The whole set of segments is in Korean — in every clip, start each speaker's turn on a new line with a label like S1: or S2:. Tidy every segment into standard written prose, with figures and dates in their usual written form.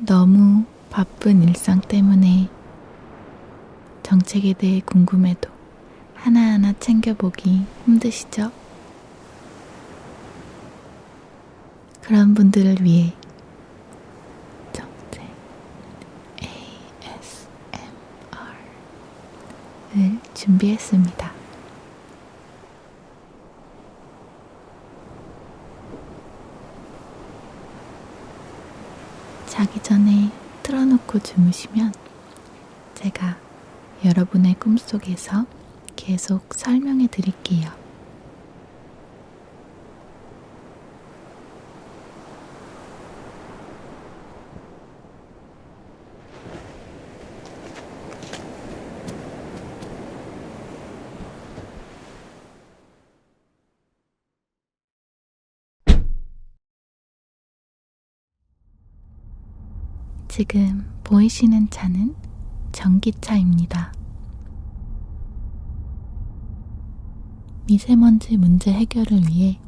S1: 너무 바쁜 일상 때문에 정책에 대해 궁금해도 하나하나 챙겨보기 힘드시죠? 그런 분들을 위해 정책 ASMR을 준비했습니다. 자기 전에 틀어놓고 주무시면 제가 여러분의 꿈속에서 계속 설명해 드릴게요. 지금 보이시는 차는 전기차입니다. 미세먼지 문제 해결을 위해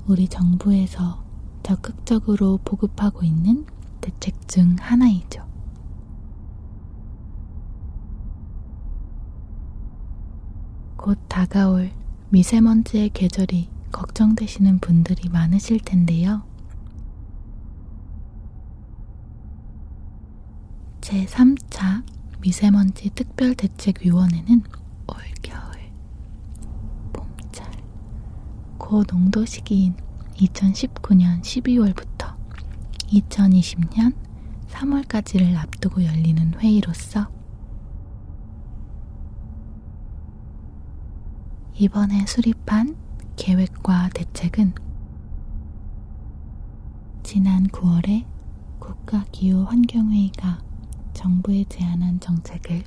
S1: 우리 정부에서 적극적으로 보급하고 있는 대책 중 하나이죠. 곧 다가올 미세먼지의 계절이 걱정되시는 분들이 많으실 텐데요. 제3차 미세먼지 특별대책위원회는 올겨울, 봄철, 고농도 시기인 2019년 12월부터 2020년 3월까지를 앞두고 열리는 회의로서 이번에 수립한 계획과 대책은 지난 9월에 국가기후환경회의가 정부에 제안한 정책을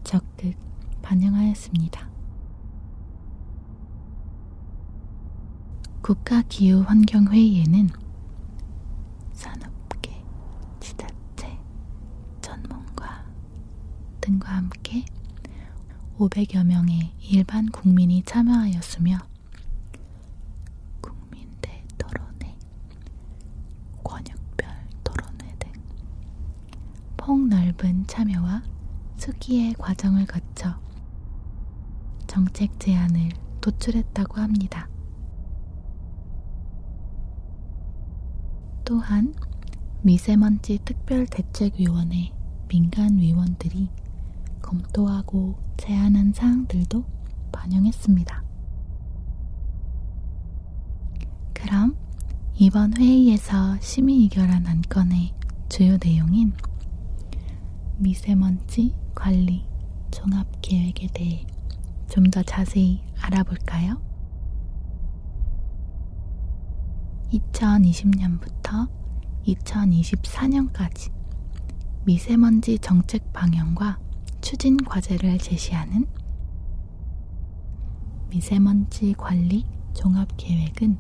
S1: 적극 반영하였습니다. 국가기후환경회의에는 산업계, 지자체, 전문가 등과 함께 500여 명의 일반 국민이 참여하였으며 국민대 토론회, 권역별 토론회 등 폭넓은 참여와 수기의 과정을 거쳐 정책 제안을 도출했다고 합니다. 또한 미세먼지 특별대책위원회 민간위원들이 검토하고 제안한 사항들도 반영했습니다. 그럼 이번 회의에서 심의 의결한 안건의 주요 내용인 미세먼지 관리 종합계획에 대해 좀 더 자세히 알아볼까요? 2020년부터 2024년까지 미세먼지 정책 방향과 추진 과제를 제시하는 미세먼지 관리 종합계획은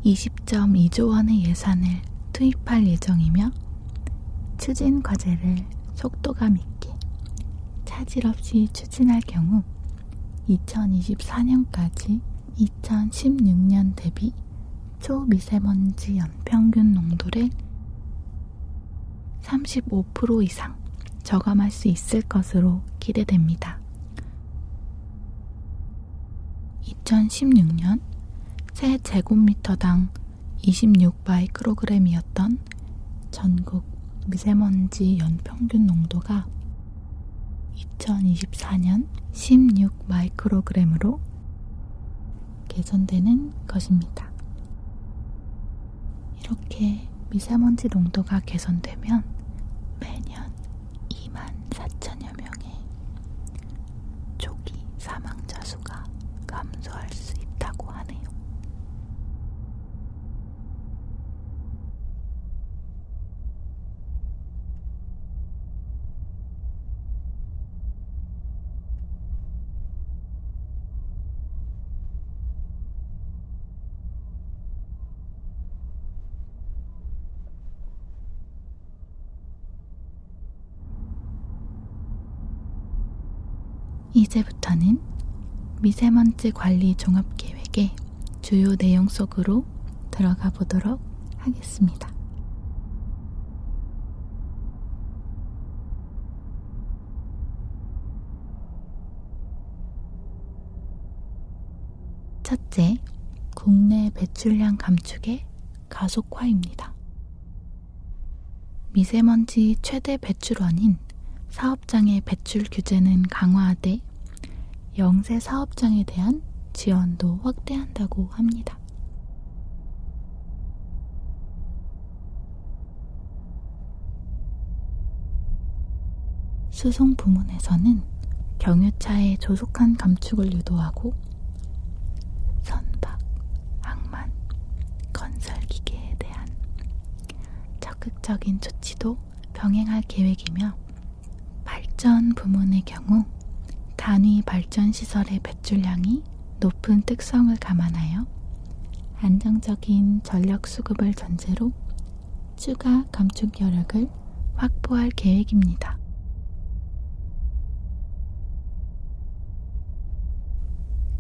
S1: 20.2조 원의 예산을 투입할 예정이며 추진 과제를 속도감 있게 차질 없이 추진할 경우 2024년까지 2016년 대비 초미세먼지 연평균 농도를 35% 이상 저감할 수 있을 것으로 기대됩니다. 2016년 세 제곱미터당 26마이크로그램이었던 전국 미세먼지 연평균 농도가 2024년 16마이크로그램으로 개선되는 것입니다. 이렇게 미세먼지 농도가 개선되면 매년 24,000여 명의 조기 사망자 수가 감소할 수 있다고 하네요. 이제부터는 미세먼지 관리 종합계획의 주요 내용 속으로 들어가 보도록 하겠습니다. 셋째, 국내 배출량 감축의 가속화입니다. 미세먼지 최대 배출원인 사업장의 배출 규제는 강화하되 영세 사업장에 대한 지원도 확대한다고 합니다. 수송 부문에서는 경유차의 조속한 감축을 유도하고 선박, 항만, 건설기계에 대한 적극적인 조치도 병행할 계획이며 발전 부문의 경우 단위 발전시설의 배출량이 높은 특성을 감안하여 안정적인 전력 수급을 전제로 추가 감축 여력을 확보할 계획입니다.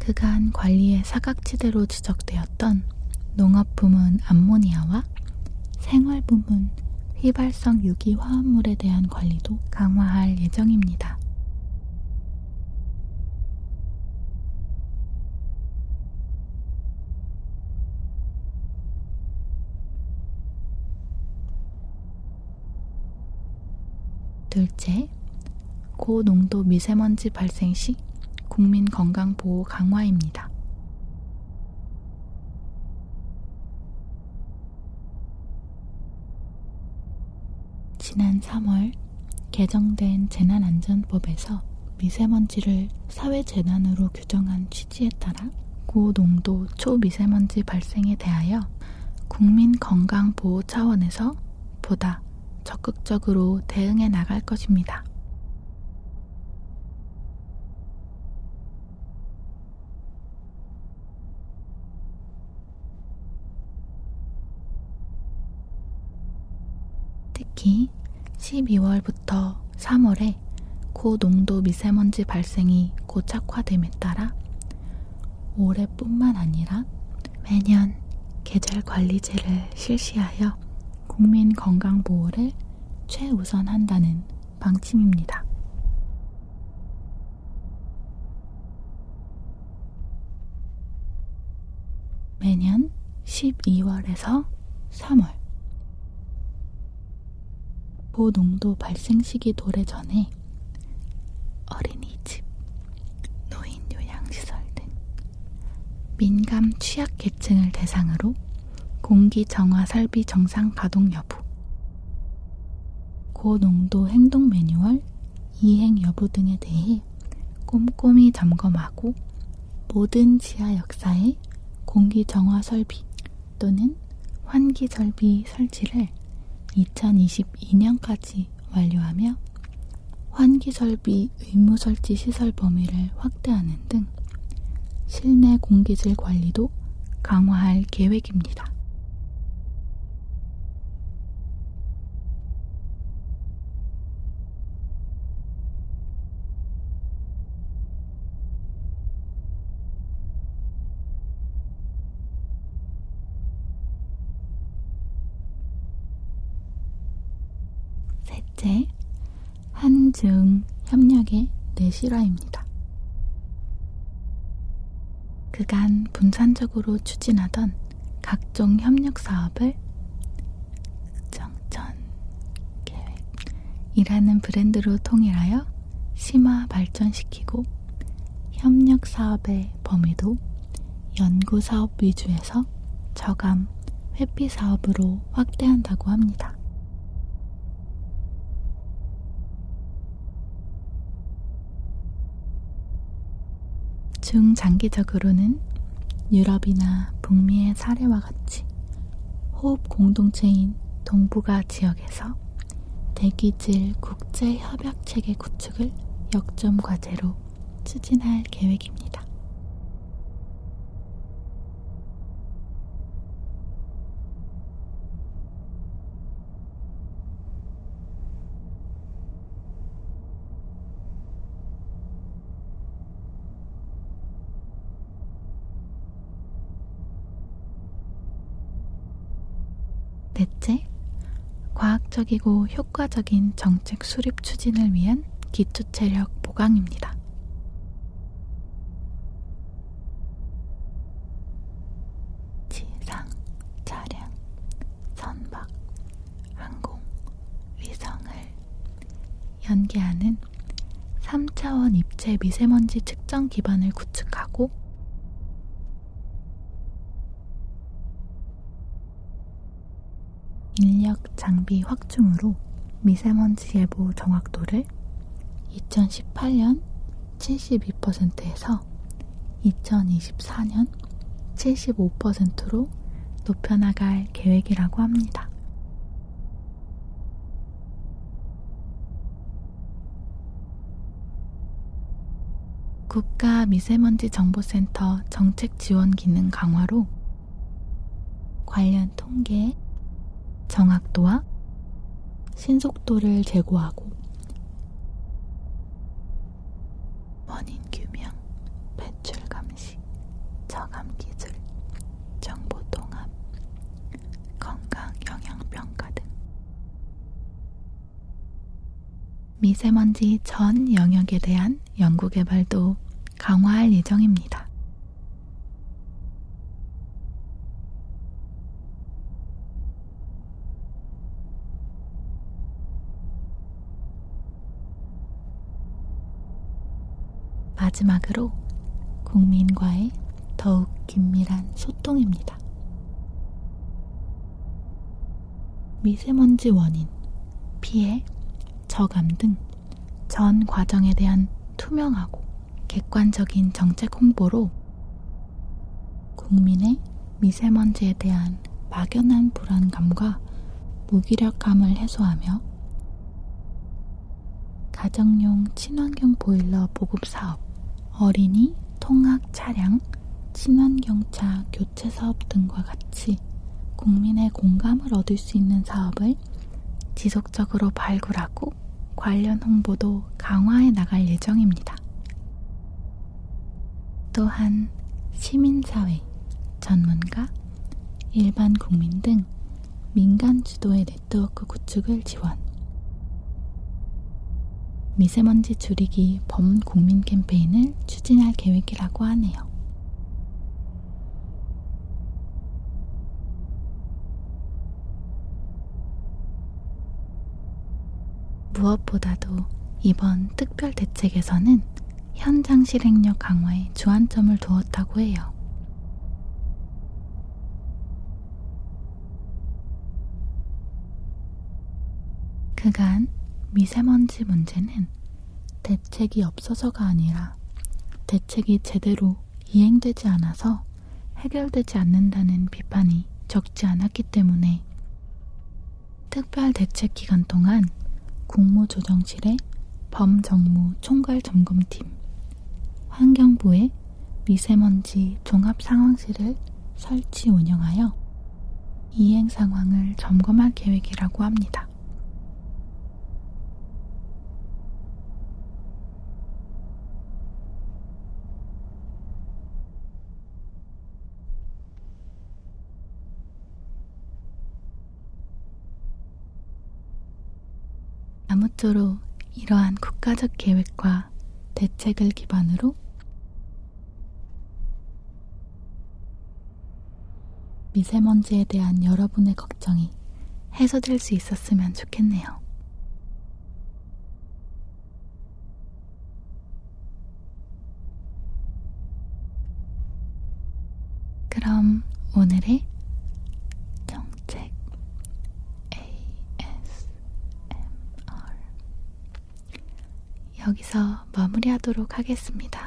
S1: 그간 관리의 사각지대로 지적되었던 농업 부문 암모니아와 생활 부문 휘발성 유기 화합물에 대한 관리도 강화할 예정입니다. 둘째, 고농도 미세먼지 발생 시 국민 건강 보호 강화입니다. 지난 3월 개정된 재난안전법에서 미세먼지를 사회재난으로 규정한 취지에 따라 고농도 초미세먼지 발생에 대하여 국민 건강 보호 차원에서 보다 적극적으로 대응해 나갈 것입니다. 특히 12월부터 3월에 고농도 미세먼지 발생이 고착화됨에 따라 올해뿐만 아니라 매년 계절관리제를 실시하여 국민 건강 보호를 최우선한다는 방침입니다. 매년 12월에서 3월 고농도 발생 시기 도래 전에 어린이집, 노인 요양시설 등 민감 취약 계층을 대상으로 공기 정화 설비 정상 가동 여부, 고농도 행동 매뉴얼 이행 여부 등에 대해 꼼꼼히 점검하고 모든 지하 역사의 공기 정화 설비 또는 환기 설비 설치를 2022년까지 완료하며 환기 설비 의무 설치 시설 범위를 확대하는 등 실내 공기질 관리도 강화할 계획입니다. 셋째, 한중 협력의 내실화입니다. 그간 분산적으로 추진하던 각종 협력 사업을 정천 계획이라는 브랜드로 통일하여 심화 발전시키고 협력 사업의 범위도 연구 사업 위주에서 저감 회피 사업으로 확대한다고 합니다. 중장기적으로는 유럽이나 북미의 사례와 같이 호흡 공동체인 동북아 지역에서 대기질 국제 협약 체계 구축을 역점 과제로 추진할 계획입니다. 넷째, 과학적이고 효과적인 정책 수립 추진을 위한 기초체력 보강입니다. 위성을 연계하는 3차원 입체 미세먼지 측정 기반을 구축하고 인력 장비 확충으로 미세먼지 예보 정확도를 2018년 72%에서 2024년 75%로 높여나갈 계획이라고 합니다. 국가 미세먼지 정보센터 정책 지원 기능 강화로 관련 통계, 정확도와 신속도를 제고하고 원인 규명, 배출 감시, 저감 기술, 정보 통합, 건강 영향 평가 등 미세먼지 전 영역에 대한 연구 개발도 강화할 예정입니다. 마지막으로 국민과의 더욱 긴밀한 소통입니다. 미세먼지 원인, 피해, 저감 등 전 과정에 대한 투명하고 객관적인 정책 홍보로 국민의 미세먼지에 대한 막연한 불안감과 무기력감을 해소하며 가정용 친환경 보일러 보급 사업, 어린이 통학 차량, 친환경차 교체 사업 등과 같이 국민의 공감을 얻을 수 있는 사업을 지속적으로 발굴하고 관련 홍보도 강화해 나갈 예정입니다. 또한 시민사회, 전문가, 일반 국민 등 민간 주도의 네트워크 구축을 지원, 미세먼지 줄이기 범국민 캠페인을 추진할 계획이라고 하네요. 무엇보다도 이번 특별 대책에서는 현장 실행력 강화에 주안점을 두었다고 해요. 그간 미세먼지 문제는 대책이 없어서가 아니라 대책이 제대로 이행되지 않아서 해결되지 않는다는 비판이 적지 않았기 때문에 특별 대책 기간 동안 국무조정실의 범정무 총괄점검팀, 환경부의 미세먼지 종합상황실을 설치 운영하여 이행 상황을 점검할 계획이라고 합니다. 아무쪼록 이러한 국가적 계획과 대책을 기반으로 미세먼지에 대한 여러분의 걱정이 해소될 수 있었으면 좋겠네요. 그럼 오늘의 정책 ASMR 여기서 마무리하도록 하겠습니다.